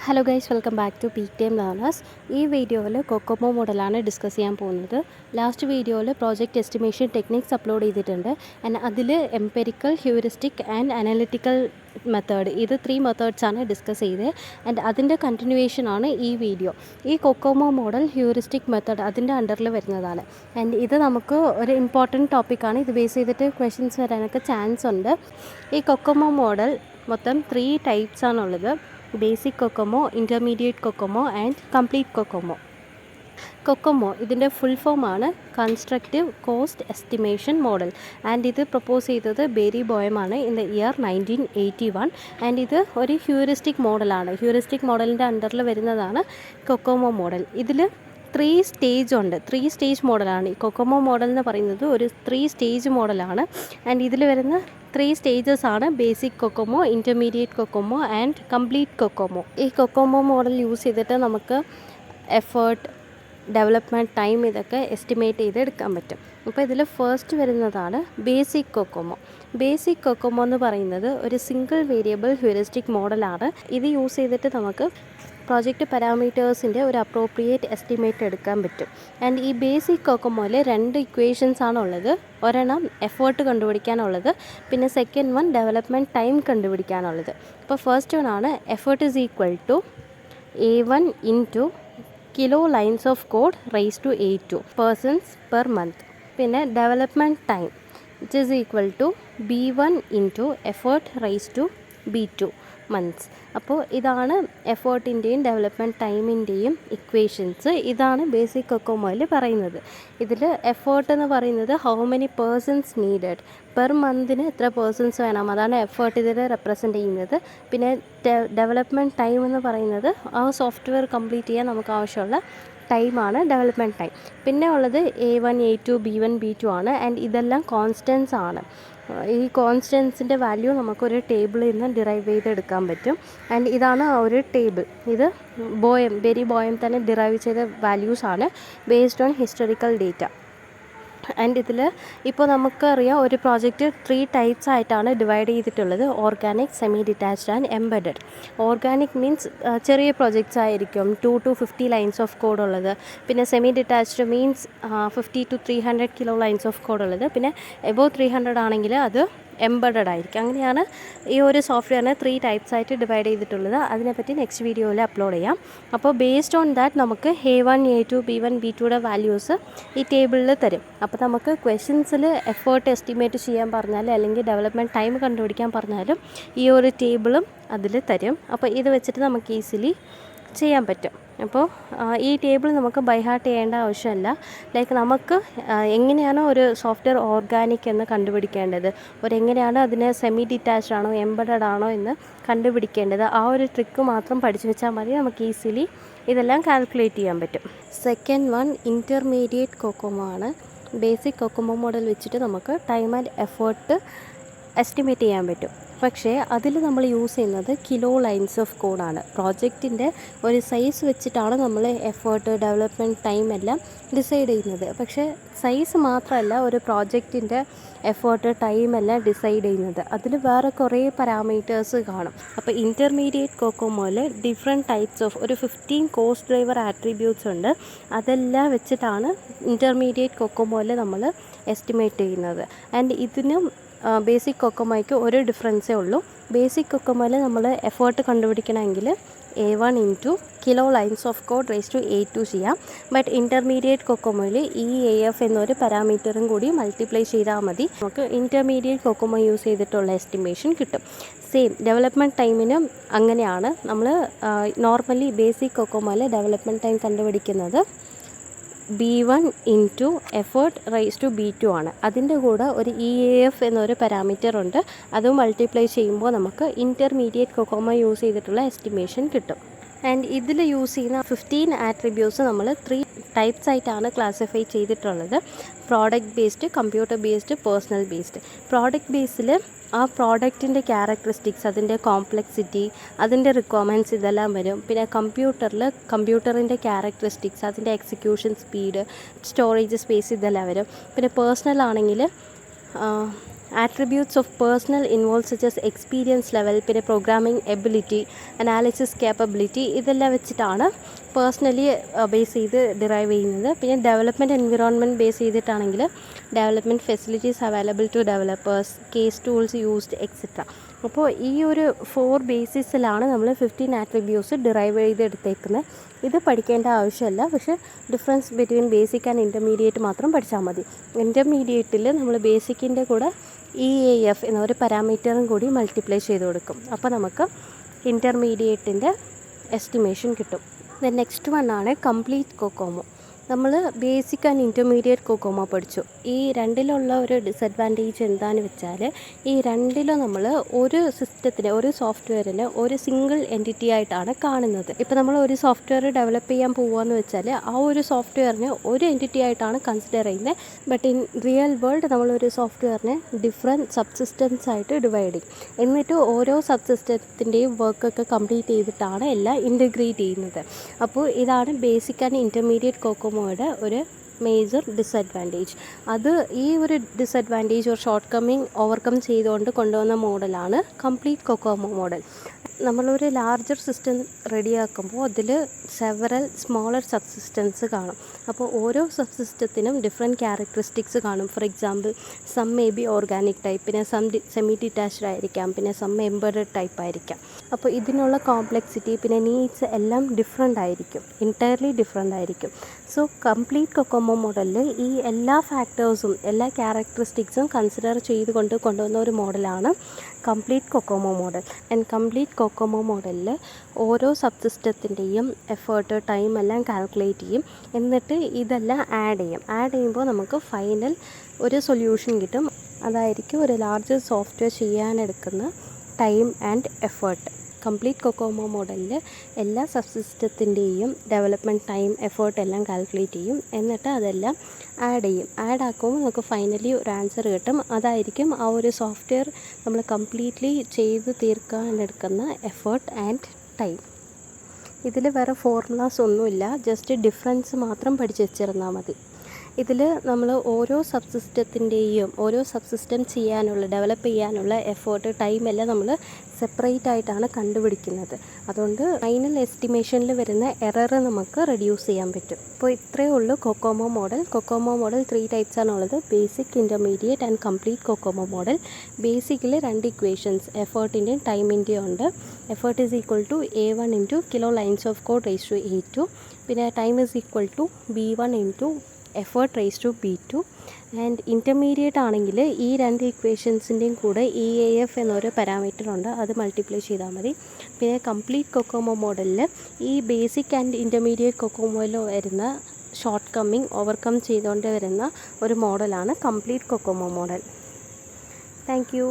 Hello guys, welcome back to peak time learners. ഈ വീഡിയോയിൽ COCOMO മോഡലാണ് ഡിസ്കസ് ചെയ്യാൻ പോകുന്നത്. ലാസ്റ്റ് വീഡിയോയിൽ പ്രോജക്റ്റ് എസ്റ്റിമേഷൻ ടെക്നിക്സ് അപ്ലോഡ് ചെയ്തിട്ടുണ്ട്. ആൻഡ് അതിൽ empirical, heuristic and analytical method, ഇത് 3 മെത്തേഡ്സാണ് ഡിസ്കസ് ചെയ്തത്. ആൻഡ് അതിൻ്റെ കണ്ടിന്യൂവേഷനാണ് ഈ വീഡിയോ. ഈ കൊക്കോമോ മോഡൽ ഹ്യൂറിസ്റ്റിക് മെത്തേഡ് അതിൻ്റെ അണ്ടറിൽ വരുന്നതാണ്. ആൻഡ് ഇത് നമുക്ക് ഒരു ഇമ്പോർട്ടൻറ്റ് ടോപ്പിക്കാണ്. ഇത് ബേസ് ചെയ്തിട്ട് ക്വസ്റ്റ്യൻസ് വരാനൊക്കെ ചാൻസ് ഉണ്ട്. ഈ കൊക്കോമോ മോഡൽ മൊത്തം 3 ടൈപ്സാണുള്ളത്: basic COCOMO, intermediate COCOMO and complete COCOMO. COCOMO ഇതിൻ്റെ ഫുൾ ഫോമാണ് constructive cost estimation model. And ഇത് പ്രപ്പോസ് ചെയ്തത് ബേരി ബോയമാണ് ഇൻ ദ ഇയർ 1981. ആൻഡ് ഇത് ഒരു ഹ്യൂറിസ്റ്റിക് മോഡലാണ്. ഹ്യൂറിസ്റ്റിക് മോഡലിൻ്റെ അണ്ടറിൽ വരുന്നതാണ് കൊക്കോമോ മോഡൽ. ഇതിൽ 3 സ്റ്റേജ് ഉണ്ട്. 3 സ്റ്റേജ് മോഡലാണ് ഈ കൊക്കോമോ മോഡൽ എന്ന് പറയുന്നത്. ഒരു 3 സ്റ്റേജ് മോഡലാണ്. ആൻഡ് ഇതിൽ വരുന്ന 3 സ്റ്റേജസ് ആണ് basic COCOMO, intermediate COCOMO and complete COCOMO. ഈ കൊക്കോമോ മോഡൽ യൂസ് ചെയ്തിട്ട് നമുക്ക് എഫേർട്ട്, ഡെവലപ്മെൻറ്റ് ടൈം ഇതൊക്കെ എസ്റ്റിമേറ്റ് ചെയ്ത് എടുക്കാൻ പറ്റും. അപ്പോൾ ഇതിൽ ഫസ്റ്റ് വരുന്നതാണ് ബേസിക് കൊക്കോമോ. ബേസിക് കൊക്കോമോ എന്ന് പറയുന്നത് ഒരു സിംഗിൾ വേരിയബിൾ ഹ്യൂറിസ്റ്റിക് മോഡലാണ്. ഇത് യൂസ് ചെയ്തിട്ട് നമുക്ക് പ്രോജക്റ്റ് പാരാമീറ്റേഴ്സിൻ്റെ ഒരു അപ്രോപ്രിയേറ്റ് എസ്റ്റിമേറ്റ് എടുക്കാൻ പറ്റും. ആൻഡ് ഈ ബേസിക് കൊക്കോമോയിൽ 2 ഇക്വേഷൻസ് ആണുള്ളത്. ഒരെണ്ണം എഫേർട്ട് കണ്ടുപിടിക്കാനുള്ളത്, പിന്നെ സെക്കൻഡ് വൺ ഡെവലപ്മെൻറ്റ് ടൈം കണ്ടുപിടിക്കാനുള്ളത്. അപ്പോൾ ഫസ്റ്റ് വൺ ആണ് effort is equal to A1 into kilo lines of code raise to A2 persons per month. പിന്നെ development time it is equal to B1 into effort raise to B2 months. അപ്പോൾ ഇതാണ് എഫേർട്ടിൻ്റെയും development ടൈമിൻ്റെയും equations. ഇതാണ് basic കൊക്കോമോയിൽ പറയുന്നത്. ഇതിൽ effort എന്ന് പറയുന്നത് how many persons needed, per മന്തിന് എത്ര പേഴ്സൺസ് വേണം, അതാണ് എഫേർട്ട് ഇതിൽ റെപ്രസെൻ്റ് ചെയ്യുന്നത്. പിന്നെ ഡെവലപ്മെൻറ്റ് ടൈം എന്ന് പറയുന്നത് ആ സോഫ്റ്റ്വെയർ കംപ്ലീറ്റ് ചെയ്യാൻ നമുക്ക് ആവശ്യമുള്ള ടൈമാണ് ഡെവലപ്മെൻറ്റ് ടൈം. പിന്നെ ഉള്ളത് A1, A2, B1, B2 ആണ്. ആൻഡ് ഇതെല്ലാം കോൺസ്റ്റൻസ് ആണ്. ഈ കോൺസ്റ്റൻസിൻ്റെ വാല്യൂ നമുക്കൊരു ടേബിളിൽ നിന്ന് ഡിറൈവ് ചെയ്തെടുക്കാൻ പറ്റും. ആൻഡ് ഇതാണ് ഒരു ടേബിൾ. ഇത് ബേരി ബോയം തന്നെ ഡിറൈവ് ചെയ്ത വാല്യൂസാണ് based on historical data. And ഇതിൽ ഇപ്പോൾ നമുക്കറിയാം ഒരു പ്രോജക്റ്റ് 3 ടൈപ്സ് ആയിട്ടാണ് ഡിവൈഡ് ചെയ്തിട്ടുള്ളത്: organic, semi detached and embedded. Organic means ചെറിയ പ്രോജക്റ്റ്സ് ആയിരിക്കും, 2 to 50 ലൈൻസ് ഓഫ് കോഡ് ഉള്ളത്. പിന്നെ semi detached means 50 to 300 kilo lines of code ഉള്ളത്. പിന്നെ എബോവ് 300 ആണെങ്കിൽ അത് എംബഡഡ് ആയിരിക്കും. അങ്ങനെയാണ് ഈ ഒരു സോഫ്റ്റ്വെയറിനെ 3 ടൈപ്സ് ആയിട്ട് ഡിവൈഡ് ചെയ്തിട്ടുള്ളത്. അതിനെപ്പറ്റി നെക്സ്റ്റ് വീഡിയോയിൽ അപ്ലോഡ് ചെയ്യാം. അപ്പോൾ ബേസ്ഡ് ഓൺ ദാറ്റ് നമുക്ക് A1, A2, B1, B2യുടെ വാല്യൂസ് ഈ ടേബിളിൽ തരും. അപ്പോൾ നമുക്ക് ക്വസ്റ്റ്യൻസിൽ എഫേർട്ട് എസ്റ്റിമേറ്റ് ചെയ്യാൻ പറഞ്ഞാൽ അല്ലെങ്കിൽ ഡെവലപ്മെൻറ്റ് ടൈം കണ്ടുപിടിക്കാൻ പറഞ്ഞാലും ഈ ഒരു ടേബിളും അതിൽ തരും. അപ്പോൾ ഇത് വെച്ചിട്ട് നമുക്ക് ഈസിലി ചെയ്യാൻ പറ്റും. അപ്പോൾ ഈ ടേബിൾ നമുക്ക് ബൈ ഹാർട്ട് ചെയ്യേണ്ട ആവശ്യമില്ല. ലൈക്ക് നമുക്ക് എങ്ങനെയാണോ ഒരു സോഫ്റ്റ്വെയർ ഓർഗാനിക് എന്ന് കണ്ടുപിടിക്കേണ്ടത്, എങ്ങനെയാണ് അതിനെ സെമി ഡിറ്റാച്ച്ഡ് ആണോ എംബഡഡ് ആണോ എന്ന് കണ്ടുപിടിക്കേണ്ടത്, ആ ഒരു ട്രിക്ക് മാത്രം പഠിച്ചു വെച്ചാൽ മതി. നമുക്ക് ഈസിലി ഇതെല്ലാം കാൽക്കുലേറ്റ് ചെയ്യാൻ പറ്റും. സെക്കൻഡ് വൺ ഇൻ്റർമീഡിയറ്റ് കൊക്കോമോ ആണ്. ബേസിക് കൊക്കോമോ മോഡൽ വെച്ചിട്ട് നമുക്ക് ടൈം ആൻഡ് എഫേർട്ട് എസ്റ്റിമേറ്റ് ചെയ്യാൻ പറ്റും. പക്ഷേ അതിൽ നമ്മൾ യൂസ് ചെയ്യുന്നത് കിലോ ലൈൻസ് ഓഫ് കോഡാണ്. പ്രോജക്റ്റിൻ്റെ ഒരു സൈസ് വെച്ചിട്ടാണ് നമ്മൾ എഫേർട്ട്, ഡെവലപ്മെൻറ്റ് ടൈം എല്ലാം ഡിസൈഡ് ചെയ്യുന്നത്. പക്ഷേ സൈസ് മാത്രമല്ല ഒരു പ്രോജക്റ്റിൻ്റെ എഫേർട്ട്, ടൈം എല്ലാം ഡിസൈഡ് ചെയ്യുന്നത്. അതിൽ വേറെ കുറേ പാരാമീറ്റേഴ്സ് കാണും. അപ്പോൾ ഇൻ്റർമീഡിയറ്റ് കൊക്കോമോയിൽ ഡിഫറെൻറ്റ് ടൈപ്സ് ഓഫ് ഒരു 15 കോസ്റ്റ് ഡ്രൈവർ ആട്രിബ്യൂട്ട്സ് ഉണ്ട്. അതെല്ലാം വെച്ചിട്ടാണ് ഇൻ്റർമീഡിയറ്റ് കൊക്കോമോയിൽ നമ്മൾ എസ്റ്റിമേറ്റ് ചെയ്യുന്നത്. ആൻഡ് ഇതിനും ബേസിക് കൊക്കോമോയ്ക്ക് ഒരു ഡിഫറൻസേ ഉള്ളൂ. ബേസിക് കൊക്കോമോയിൽ നമ്മൾ എഫേർട്ട് കണ്ടുപിടിക്കണമെങ്കിൽ A1 into kilo lines of code raise to A2 ചെയ്യാം. ബട്ട് ഇൻ്റർമീഡിയറ്റ് കൊക്കോമോയിൽ EAF എന്നൊരു പാരാമീറ്ററും കൂടി മൾട്ടിപ്ലൈ ചെയ്താൽ മതി. നമുക്ക് ഇൻ്റർമീഡിയറ്റ് കൊക്കോമോ യൂസ് ചെയ്തിട്ടുള്ള എസ്റ്റിമേഷൻ കിട്ടും. സെയിം ഡെവലപ്മെൻറ്റ് ടൈമിനും അങ്ങനെയാണ്. നമ്മൾ നോർമലി ബേസിക് കൊക്കോമോയിൽ ഡെവലപ്മെൻറ്റ് ടൈം കണ്ടുപിടിക്കുന്നത് B1 into effort raise to B2 ആണ്. അതിൻ്റെ കൂടെ ഒരു EAF എന്നൊരു പാരാമീറ്റർ ഉണ്ട്. അത് മൾട്ടിപ്ലൈ ചെയ്യുമ്പോൾ നമുക്ക് ഇൻ്റർമീഡിയറ്റ് കൊക്കോമോ യൂസ് ചെയ്തിട്ടുള്ള എസ്റ്റിമേഷൻ കിട്ടും. ആൻഡ് ഇതിൽ യൂസ് ചെയ്യുന്ന 15 ആട്രിബ്യൂട്ട്സ് നമ്മൾ 3 ടൈപ്സ് ആയിട്ടാണ് ക്ലാസിഫൈ ചെയ്തിട്ടുള്ളത്: product based, computer based, personnel based. Product ബേസിൽ ആ പ്രോഡക്റ്റിൻ്റെ ക്യാരക്ടറിസ്റ്റിക്സ്, അതിൻ്റെ കോംപ്ലക്സിറ്റി, അതിൻ്റെ റിക്വയർമെൻറ്റ്സ് ഇതെല്ലാം വരും. പിന്നെ കമ്പ്യൂട്ടറിൻ്റെ ക്യാരക്ടറിസ്റ്റിക്സ്, അതിൻ്റെ എക്സിക്യൂഷൻ സ്പീഡ്, സ്റ്റോറേജ് സ്പേസ് ഇതെല്ലാം വരും. പിന്നെ പേഴ്സണൽ ആണെങ്കിൽ attributes of personnel involve such as experience level, പിന്നെ പ്രോഗ്രാമിംഗ് എബിലിറ്റി, അനാലിസിസ് കേപ്പബിലിറ്റി, ഇതെല്ലാം വെച്ചിട്ടാണ് പേഴ്സണലി ബേസ് ചെയ്ത് ഡിറൈവ് ചെയ്യുന്നത്. പിന്നെ ഡെവലപ്മെൻറ്റ് എൻവിറോൺമെൻറ്റ് ബേസ് ചെയ്തിട്ടാണെങ്കിൽ development facilities available to developers, CASE tools used etcetera. അപ്പോൾ ഈ ഒരു 4 ബേസിസിലാണ് നമ്മൾ 15 ആട്രിബ്യൂട്ട്സ് ഡിറൈവ് ചെയ്തെടുത്തേക്കുന്നത്. ഇത് പഠിക്കേണ്ട ആവശ്യമില്ല, പക്ഷേ difference between basic and intermediate മാത്രം പഠിച്ചാൽ മതി. ഇൻ്റർമീഡിയറ്റിൽ നമ്മൾ ബേസിക്കിൻ്റെ കൂടെ EAF എന്ന ഒരു പാരാമീറ്ററും കൂടി മൾട്ടിപ്ലൈ ചെയ്ത് കൊടുക്കും. അപ്പോൾ നമുക്ക് ഇൻ്റർമീഡിയറ്റിൻ്റെ എസ്റ്റിമേഷൻ കിട്ടും. നെക്സ്റ്റ് വൺ ആണ് കംപ്ലീറ്റ് കൊക്കോമോ. നമ്മൾ ബേസിക് ആൻഡ് ഇൻ്റർമീഡിയറ്റ് കൊക്കോമോ പഠിച്ചു. ഈ രണ്ടിലുള്ള ഒരു ഡിസഡ്വാൻറ്റേജ് എന്താണെന്ന് വെച്ചാൽ, ഈ രണ്ടിലും നമ്മൾ ഒരു സിസ്റ്റത്തിന്, ഒരു സോഫ്റ്റ്വെയറിന് ഒരു സിംഗിൾ എൻറ്റിറ്റി ആയിട്ടാണ് കാണുന്നത്. ഇപ്പോൾ നമ്മൾ ഒരു സോഫ്റ്റ്വെയർ ഡെവലപ്പ് ചെയ്യാൻ പോവുകയെന്ന് വെച്ചാൽ ആ ഒരു സോഫ്റ്റ്വെയറിനെ ഒരു എൻറ്റിറ്റി ആയിട്ടാണ് കൺസിഡർ ചെയ്യുന്നത്. ബട്ട് ഇൻ റിയൽ വേൾഡ് നമ്മളൊരു സോഫ്റ്റ്വെയറിനെ ഡിഫറെൻറ്റ് സബ് സിസ്റ്റംസ് ആയിട്ട് ഡിവൈഡ് ചെയ്യും. എന്നിട്ട് ഓരോ സബ് സിസ്റ്റത്തിൻ്റെയും വർക്കൊക്കെ കംപ്ലീറ്റ് ചെയ്തിട്ടാണ് എല്ലാം ഇൻറ്റഗ്രേറ്റ് ചെയ്യുന്നത്. അപ്പോൾ ഇതാണ് ബേസിക് ആൻഡ് ഇൻ്റർമീഡിയറ്റ് കൊക്കോമോയുടെ ഒരു മേജർ ഡിസഡ്വാൻറ്റേജ്. അത് ഈ ഒരു ഡിസഡ്വാൻറ്റേജ് ഒരു ഷോർട്ട് കമ്മിങ് ഓവർകം ചെയ്തുകൊണ്ട് കൊണ്ടുവന്ന മോഡലാണ് കംപ്ലീറ്റ് കൊക്കോമോ മോഡൽ. നമ്മളൊരു ലാർജർ സിസ്റ്റം റെഡിയാക്കുമ്പോൾ അതിൽ സെവറൽ സ്മോളർ സബ് സിസ്റ്റംസ് കാണും. അപ്പോൾ ഓരോ സബ് സിസ്റ്റത്തിനും ഡിഫറെൻറ്റ് ക്യാരക്ടറിസ്റ്റിക്സ് കാണും. For example, some may be organic type, പിന്നെ സം സെമി ഡിറ്റാച്ച്ഡ് ആയിരിക്കാം, പിന്നെ സം എംബഡഡ് ടൈപ്പ് ആയിരിക്കാം. അപ്പോൾ ഇതിനുള്ള കോംപ്ലക്സിറ്റി പിന്നെ നീഡ്സ് എല്ലാം ഡിഫറെൻ്റ് ആയിരിക്കും, എൻറ്റയർലി ഡിഫറെൻ്റ് ആയിരിക്കും. സോ കംപ്ലീറ്റ് കൊക്കോമോ മോഡലിൽ ഈ എല്ലാ ഫാക്ടേഴ്സും എല്ലാ ക്യാരക്ടറിസ്റ്റിക്സും കൺസിഡർ ചെയ്തുകൊണ്ട് കൊണ്ടുവന്ന ഒരു മോഡലാണ് complete COCOMO model. And complete COCOMO മോഡലിൽ ഓരോ സബ് സിസ്റ്റത്തിൻ്റെയും എഫേർട്ട്, ടൈം എല്ലാം കാൽക്കുലേറ്റ് ചെയ്യും. എന്നിട്ട് ഇതെല്ലാം ആഡ് ചെയ്യുമ്പോൾ നമുക്ക് ഫൈനൽ ഒരു സൊല്യൂഷൻ കിട്ടും. അതായിരിക്കും ഒരു ലാർജ് സോഫ്റ്റ്വെയർ ചെയ്യാനെടുക്കുന്ന time and effort. Complete COCOMO മോഡലിൽ എല്ലാ സബ് സിസ്റ്റത്തിൻ്റെയും ഡെവലപ്മെൻറ്റ് ടൈം, എഫേർട്ട് എല്ലാം കാൽക്കുലേറ്റ് ചെയ്യും. എന്നിട്ട് അതെല്ലാം ആഡ് ആക്കുമ്പോൾ നമുക്ക് ഫൈനലി ഒരു ആൻസർ കിട്ടും. അതായിരിക്കും ആ ഒരു സോഫ്റ്റ്വെയർ നമ്മൾ കംപ്ലീറ്റ്ലി ചെയ്ത് തീർക്കാനെടുക്കുന്ന എഫേർട്ട് ആൻഡ് ടൈം. ഇതിൽ വേറെ ഫോർമുലാസ് ഒന്നുമില്ല, ജസ്റ്റ് ഡിഫറൻസ് മാത്രം പഠിച്ച് വെച്ചിരുന്നാൽ മതി. ഇതിൽ നമ്മൾ ഓരോ സബ് സിസ്റ്റം ചെയ്യാനുള്ള, ഡെവലപ്പ് ചെയ്യാനുള്ള എഫേർട്ട്, ടൈം എല്ലാം നമ്മൾ സെപ്പറേറ്റ് ആയിട്ടാണ് കണ്ടുപിടിക്കുന്നത്. അതുകൊണ്ട് ഫൈനൽ എസ്റ്റിമേഷനിൽ വരുന്ന എറർ നമുക്ക് റെഡ്യൂസ് ചെയ്യാൻ പറ്റും. അപ്പോൾ ഇത്രയേ ഉള്ളൂ COCOMO model. COCOMO model 3 types ആണുള്ളത്: basic, intermediate and complete COCOMO model. ബേസിക്കിൽ 2 ഇക്വേഷൻസ് എഫേർട്ടിൻ്റെയും ടൈമിൻ്റെയും ഉണ്ട്. Effort is equal to A1 into kilo lines of code raise to A2. പിന്നെ time is equal to B1 into effort raise to B2. And intermediate ആണെങ്കിൽ ഈ 2 ഇക്വേഷൻസിൻ്റെയും കൂടെ EAF എന്നൊരു parameter ഉണ്ട്, അത് മൾട്ടിപ്ലൈ ചെയ്താൽ മതി. പിന്നെ കംപ്ലീറ്റ് കൊക്കോമോ മോഡലിൽ ഈ ബേസിക് ആൻഡ് ഇൻ്റർമീഡിയറ്റ് കൊക്കോമോയിൽ വരുന്ന ഷോർട്ട് കമ്മിങ് ഓവർകം ചെയ്തുകൊണ്ട് വരുന്ന ഒരു മോഡലാണ് complete COCOMO model. Thank you.